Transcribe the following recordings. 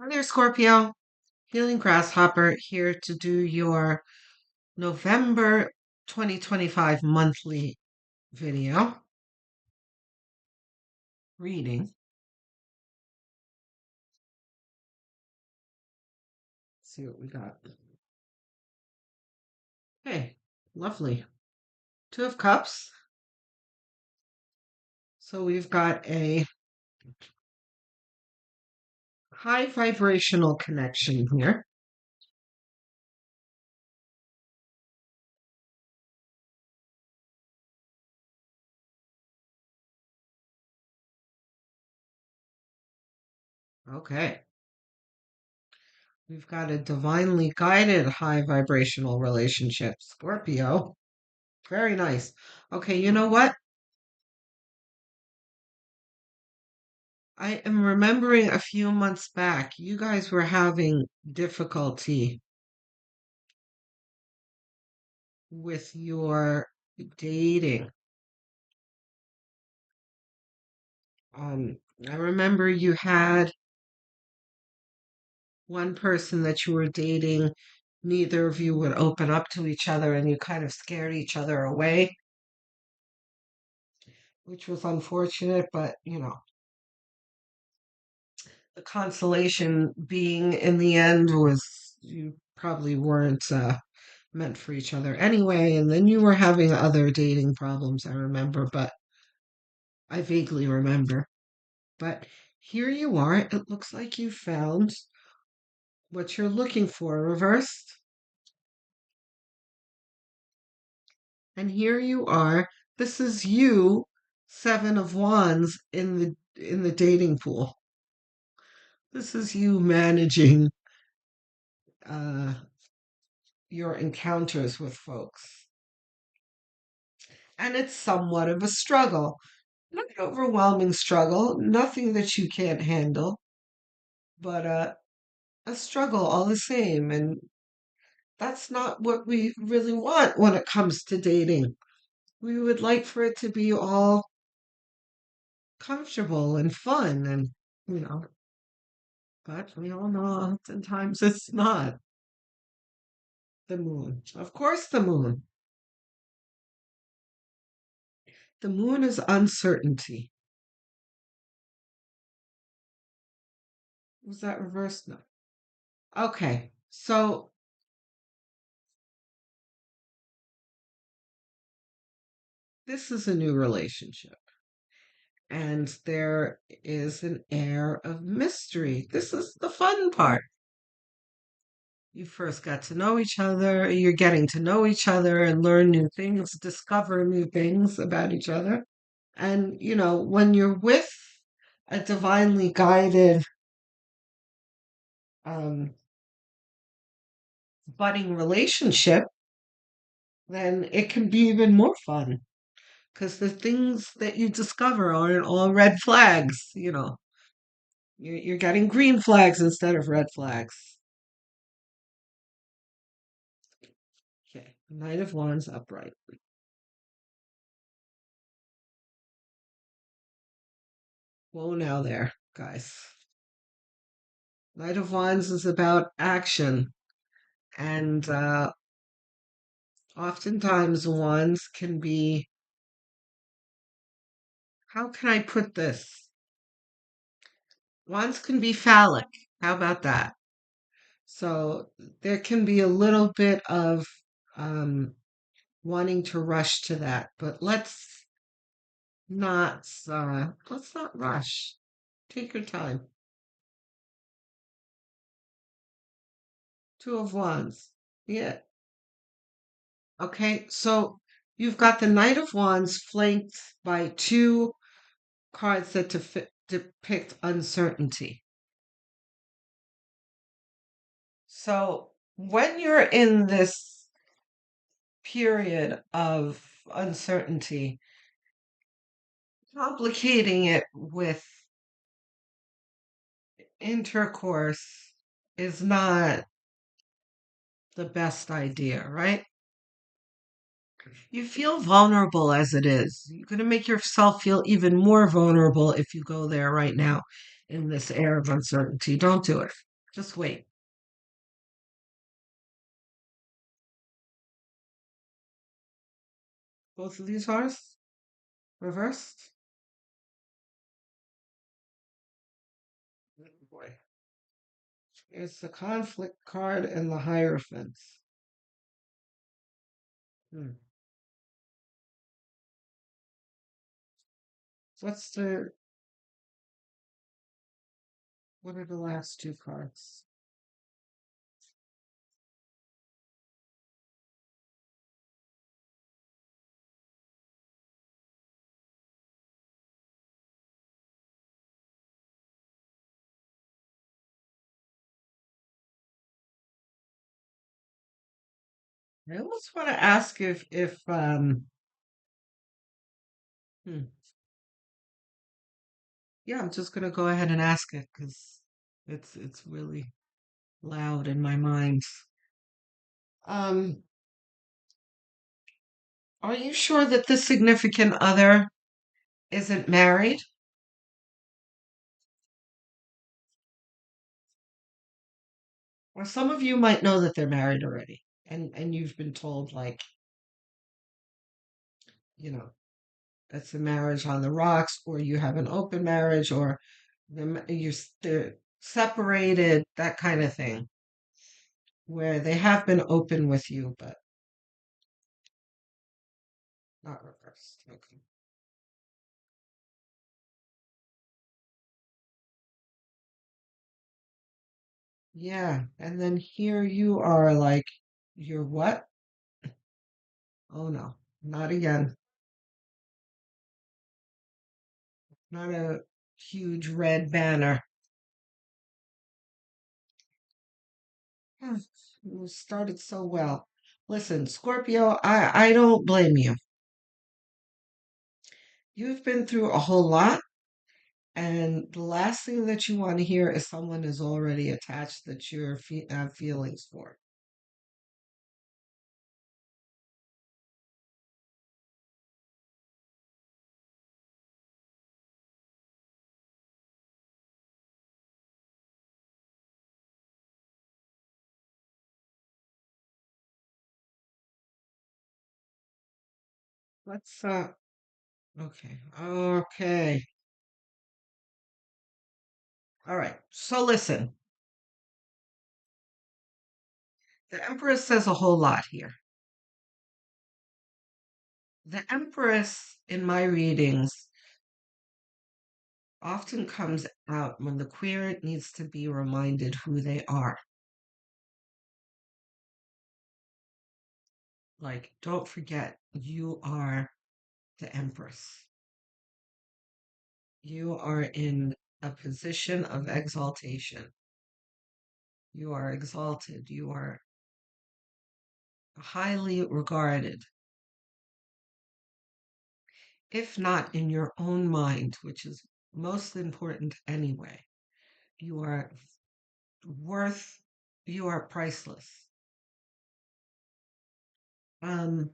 Hi there, Scorpio. Healing Grasshopper here to do your November 2025 monthly video reading. Let's see what we got. Hey, lovely. Two of Cups. So we've got a high vibrational connection here. Okay. We've got a divinely guided high vibrational relationship, Scorpio. Very nice. Okay, you know what? I am remembering a few months back, you guys were having difficulty with your dating. Um, I remember you had one person that you were dating, neither of you would open up to each other, and you kind of scared each other away, which was unfortunate, but the consolation being in the end was you probably weren't meant for each other anyway, and then you were having other dating problems, I remember, but I vaguely remember. But here you are. It looks like you found what you're looking for reversed. And here you are. This is you, Seven of Wands in the dating pool. This is you managing uh, your encounters with folks. And it's somewhat of a struggle. Not an overwhelming struggle, nothing that you can't handle, but a struggle all the same. And that's not what we really want when it comes to dating. We would like for it to be all comfortable and fun and, you know, but we all know oftentimes it's not. The moon. Of course, the moon. The moon is uncertainty. Was that reversed? No. Okay, so this is a new relationship, and there is an air of mystery. This is the fun part. You first got to know each other, you're getting to know each other and learn new things, discover new things about each other. And, when you're with a divinely guided, um, budding relationship, then it can be even more fun because the things that you discover aren't all red flags. You're getting green flags instead of red flags. Okay, Knight of Wands upright. Whoa, now there, guys. Knight of Wands is about action, and oftentimes wands can be, how can I put this? Wands can be phallic. How about that? So there can be a little bit of um, wanting to rush to that, but let's not rush. Take your time. Two of Wands. Yeah. Okay. So you've got the Knight of Wands flanked by two cards that depict uncertainty. So when you're in this period of uncertainty, complicating it with intercourse is not the best idea, right? You feel vulnerable as it is. You're going to make yourself feel even more vulnerable if you go there right now in this air of uncertainty. Don't do it. Just wait. Both of these are reversed. Oh boy. It's the conflict card and the Hierophant. Hmm. What's the what are the last two cards? I almost want to ask if hmm, yeah, I'm just gonna go ahead and ask it because it's really loud in my mind. Um, are you sure that this significant other isn't married? Or some of you might know that they're married already, and you've been told like, you know, it's a marriage on the rocks, or you have an open marriage, or they're separated, that kind of thing, where they have been open with you, but not reversed. Okay. Yeah, and then here you are like, you're what? Oh no, not again. Not a huge red banner. Hmm, you started so well. Listen, Scorpio, I don't blame you. You've been through a whole lot, and the last thing that you want to hear is someone is already attached that you have feelings for. Let's okay. Okay. All right. So listen, the Empress says a whole lot here. The Empress in my readings often comes out when the queer needs to be reminded who they are. Like, don't forget, you are the Empress. You are in a position of exaltation. You are exalted. You are highly regarded, if not in your own mind, which is most important anyway. You are worth, you are priceless. Um,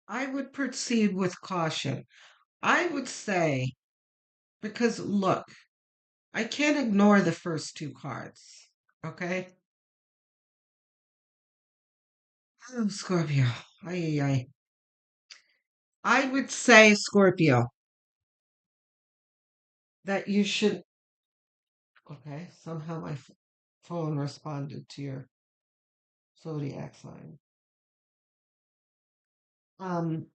I would proceed with caution. I would say, because look, I can't ignore the first two cards. Okay? Oh, Scorpio. Ay, ay, ay. I would say, Scorpio, that you should. Okay, somehow my phone responded to your zodiac sign. Um,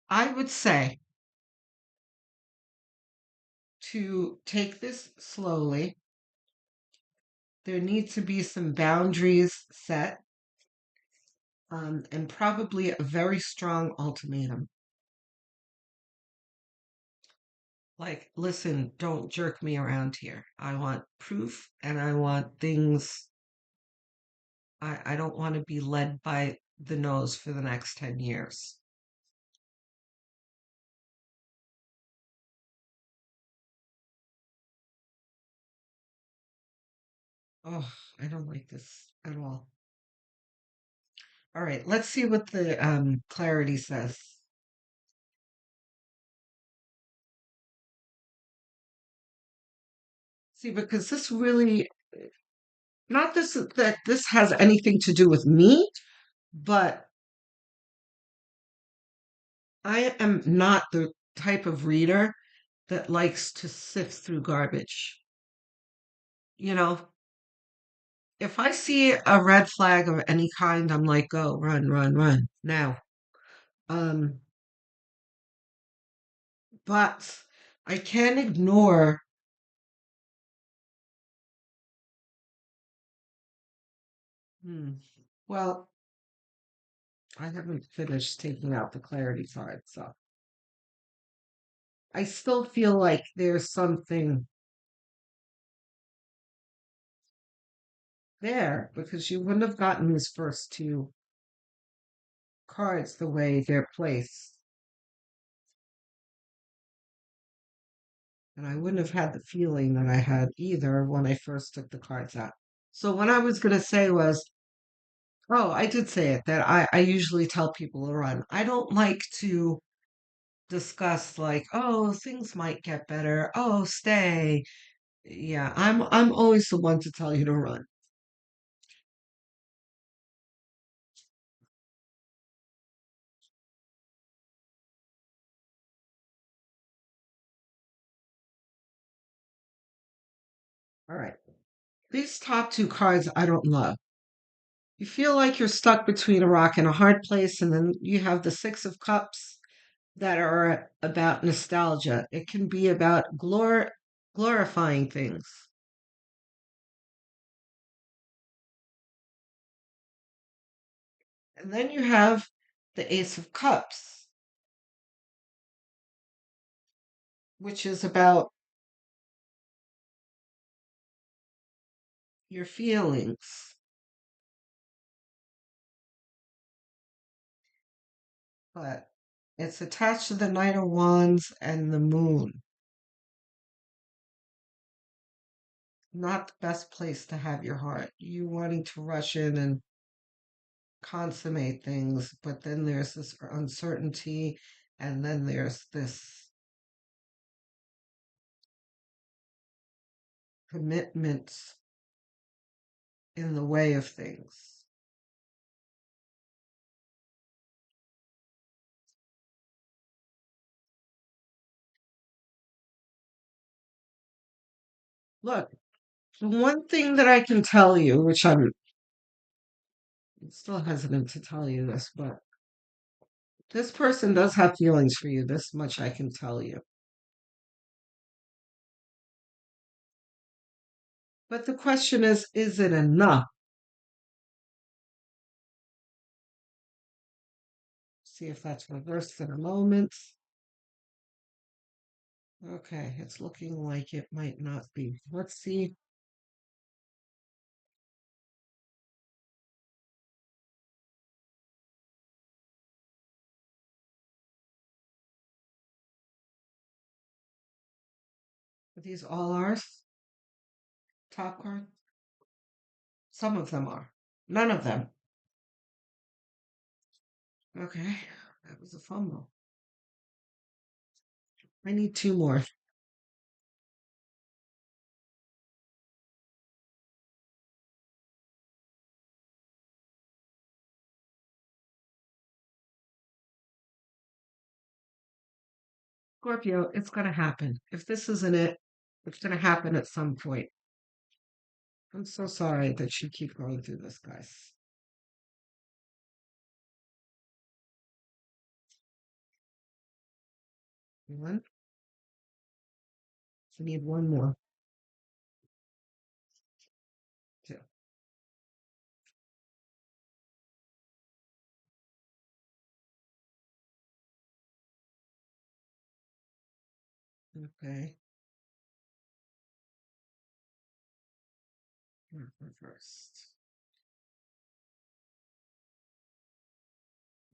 I would say to take this slowly. There need to be some boundaries set, and probably a very strong ultimatum. Like, listen, don't jerk me around here. I want proof and I want things. I don't want to be led by the nose for the next 10 years. Oh, I don't like this at all. All right, let's see what the clarity says. See, because this really, not this that this has anything to do with me, but I am not the type of reader that likes to sift through garbage. You know, if I see a red flag of any kind, I'm like, go, run, run, run now. Um, but I can't ignore. Hmm, well, I haven't finished taking out the clarity card, so I still feel like there's something there because you wouldn't have gotten these first two cards the way they're placed. And I wouldn't have had the feeling that I had either when I first took the cards out. So what I was going to say was, oh, I did say it that I usually tell people to run. I don't like to discuss like, oh, things might get better. Oh, stay. Yeah, I'm always the one to tell you to run. All right. These top two cards I don't love. You feel like you're stuck between a rock and a hard place, and then you have the Six of Cups that are about nostalgia. It can be about glorifying things. And then you have the Ace of Cups, which is about your feelings. But it's attached to the Knight of Wands and the Moon. Not the best place to have your heart. You wanting to rush in and consummate things, but then there's this uncertainty, and then there's this commitment in the way of things. Look, the one thing that I can tell you, which I'm still hesitant to tell you this, but this person does have feelings for you. This much I can tell you. But the question is it enough? See if that's reversed in a moment. Okay, it's looking like it might not be. Let's see. Are these all ours? Top card? Some of them are. None of them. Okay, that was a fumble. I need two more. Scorpio, it's going to happen. If this isn't it, it's going to happen at some point. I'm so sorry that you keep going through this, guys. One. I need one more. Two. Okay. Reversed.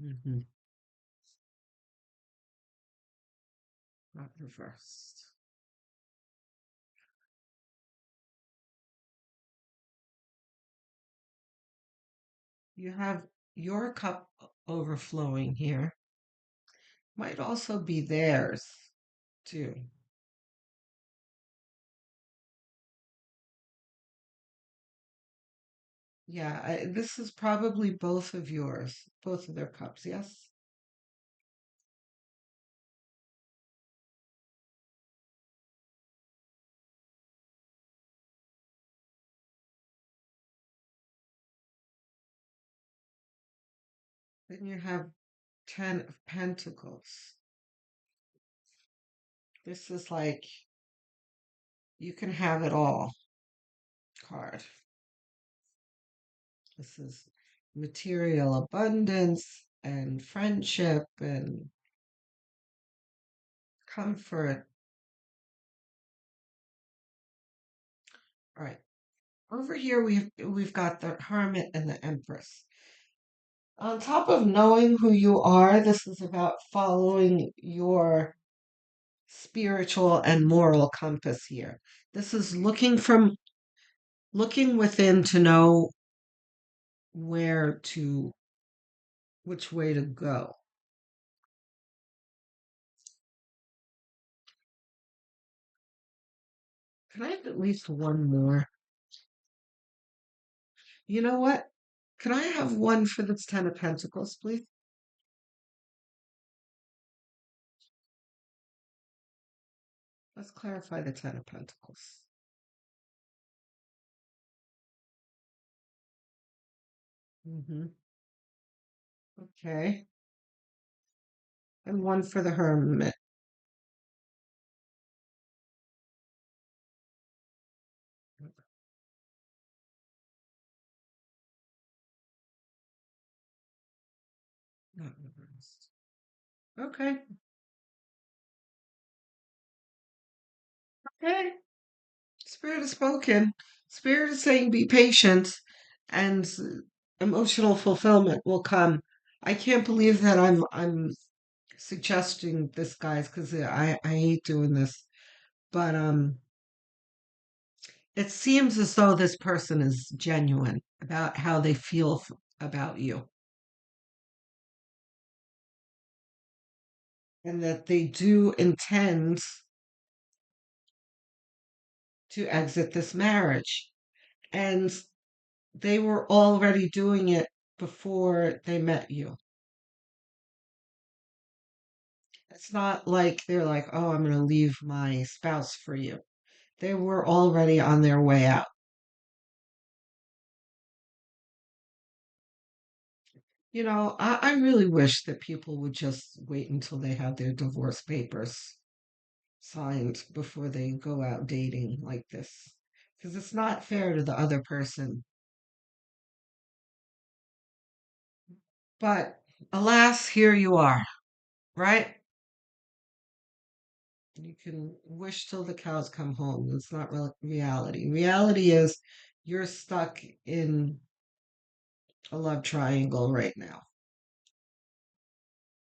Mm-hmm. Not reversed. You have your cup overflowing here. Might also be theirs, too. Yeah, this is probably both of yours, both of their cups, yes? Then you have Ten of Pentacles. This is like you can have it all card. This is material abundance and friendship and comfort. All right. Over here we've got the Hermit and the Empress. On top of knowing who you are, this is about following your spiritual and moral compass here. This is looking within to know where to which way to go. Can I have at least one more? You know what? Can I have one for the Ten of Pentacles, please? Let's clarify the Ten of Pentacles. Hmm. Okay. And one for the Hermit. Not reversed. Okay. Okay. Spirit has spoken. Spirit is saying be patient and emotional fulfillment will come. I can't believe that I'm suggesting this, guys, because I hate doing this. But it seems as though this person is genuine about how they feel about you, and that they do intend to exit this marriage. And they were already doing it before they met you. It's not like they're like, oh, I'm going to leave my spouse for you. They were already on their way out. I really wish that people would just wait until they have their divorce papers signed before they go out dating like this. Because it's not fair to the other person. But alas, here you are, right? You can wish till the cows come home. It's not reality. Reality is you're stuck in a love triangle right now.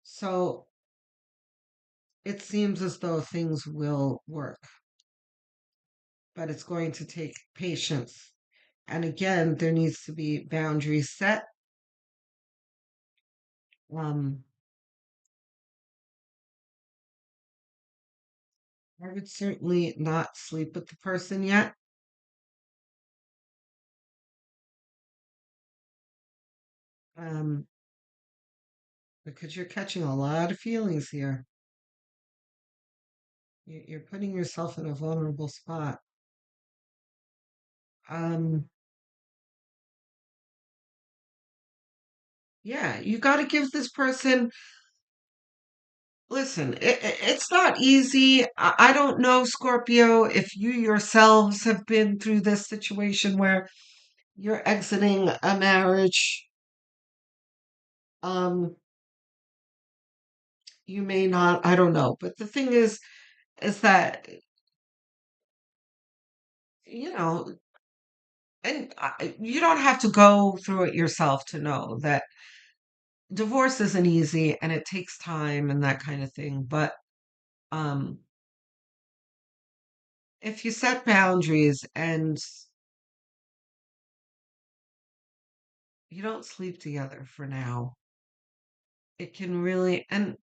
So it seems as though things will work, but it's going to take patience. And again, there needs to be boundaries set. Um, I would certainly not sleep with the person yet, um, because you're catching a lot of feelings here. You're putting yourself in a vulnerable spot. Um, yeah, you got to give this person. Listen, it's not easy. I don't know, Scorpio, if you yourselves have been through this situation where you're exiting a marriage. Um, you may not, I don't know. But the thing is that, you know, and you don't have to go through it yourself to know that divorce isn't easy and it takes time and that kind of thing. But um, if you set boundaries and you don't sleep together for now, it can really, and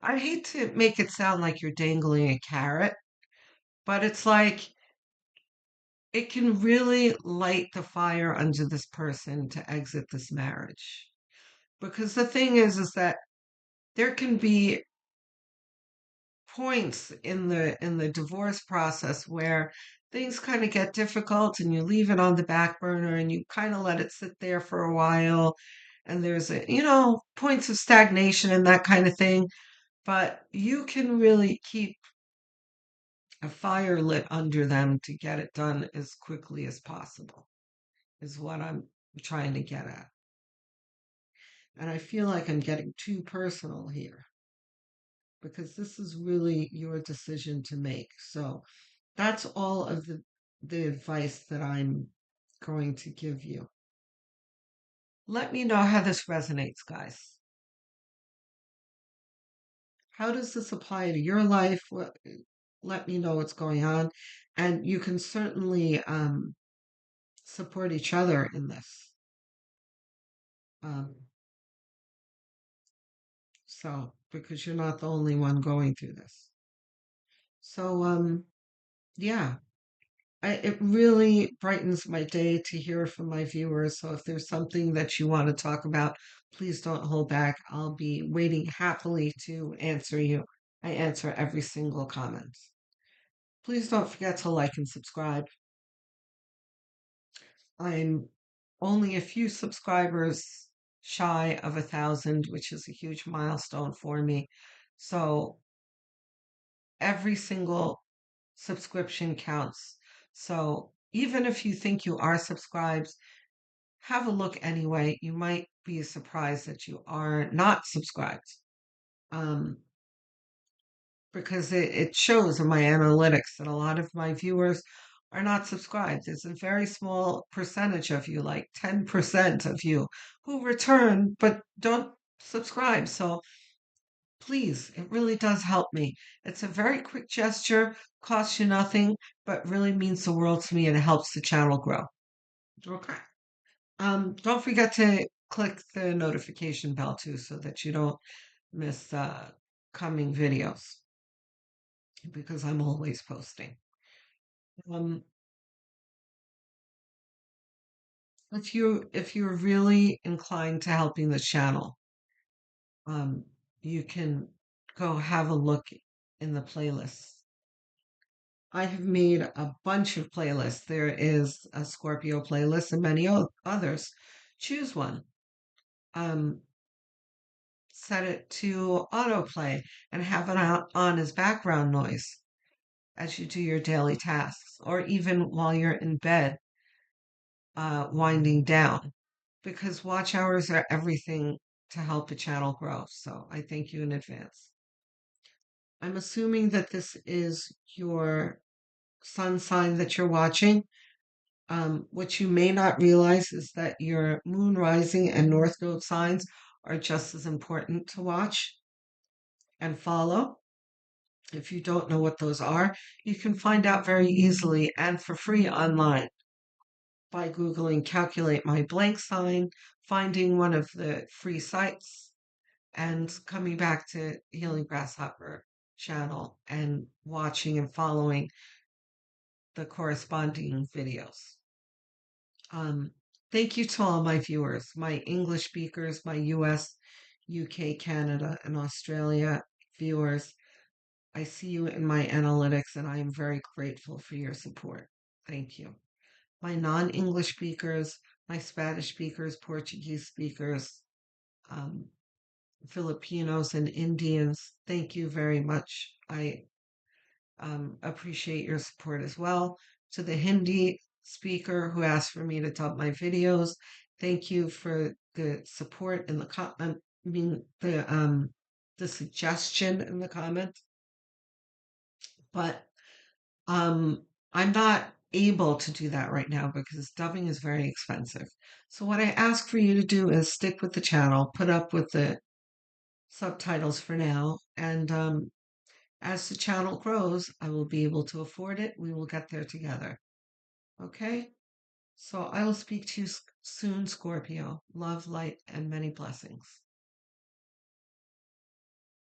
I hate to make it sound like you're dangling a carrot, but it's like it can really light the fire under this person to exit this marriage. Because the thing is that there can be points in the divorce process where things kind of get difficult and you leave it on the back burner and you kind of let it sit there for a while and there's points of stagnation and that kind of thing, but you can really keep a fire lit under them to get it done as quickly as possible is what I'm trying to get at. And I feel like I'm getting too personal here because this is really your decision to make. So that's all of the advice that I'm going to give you. Let me know how this resonates, guys. How does this apply to your life? Let me know what's going on. And you can certainly support each other in this. Um, so, because you're not the only one going through this. So, yeah, it really brightens my day to hear from my viewers. So if there's something that you want to talk about, please don't hold back. I'll be waiting happily to answer you. I answer every single comment. Please don't forget to like and subscribe. I'm only a few subscribers shy of 1,000, which is a huge milestone for me. So every single subscription counts. So even if you think you are subscribed, have a look anyway. You might be surprised that you are not subscribed. Um, because it shows in my analytics that a lot of my viewers are not subscribed. There's a very small percentage of you, like 10% of you, who return but don't subscribe. So please, it really does help me. It's a very quick gesture, costs you nothing, but really means the world to me and it helps the channel grow. Okay. Don't forget to click the notification bell too so that you don't miss coming videos because I'm always posting. Um, if you're really inclined to helping the channel, um, you can go have a look in the playlists. I have made a bunch of playlists. There is a Scorpio playlist and many others. Choose one. Um, Set it to autoplay and have it on as background noise as you do your daily tasks, or even while you're in bed, winding down, because watch hours are everything to help a channel grow. So I thank you in advance. I'm assuming that this is your sun sign that you're watching. What you may not realize is that your moon rising and north node signs are just as important to watch and follow. If you don't know what those are, you can find out very easily and for free online by Googling calculate my blank sign, finding one of the free sites, and coming back to Healing Grasshopper channel and watching and following the corresponding videos. Um, Thank you to all my viewers, my English speakers, my US, UK, Canada, and Australia viewers. I see you in my analytics and I am very grateful for your support. Thank you. My non English speakers, my Spanish speakers, Portuguese speakers, um, Filipinos, and Indians, thank you very much. I appreciate your support as well. To the Hindi speaker who asked for me to dub my videos, thank you for the support in the comment. I mean the suggestion in the comment. But I'm not able to do that right now because dubbing is very expensive. So what I ask for you to do is stick with the channel, put up with the subtitles for now, and as the channel grows, I will be able to afford it. We will get there together. Okay? So I will speak to you soon, Scorpio. Love, light, and many blessings.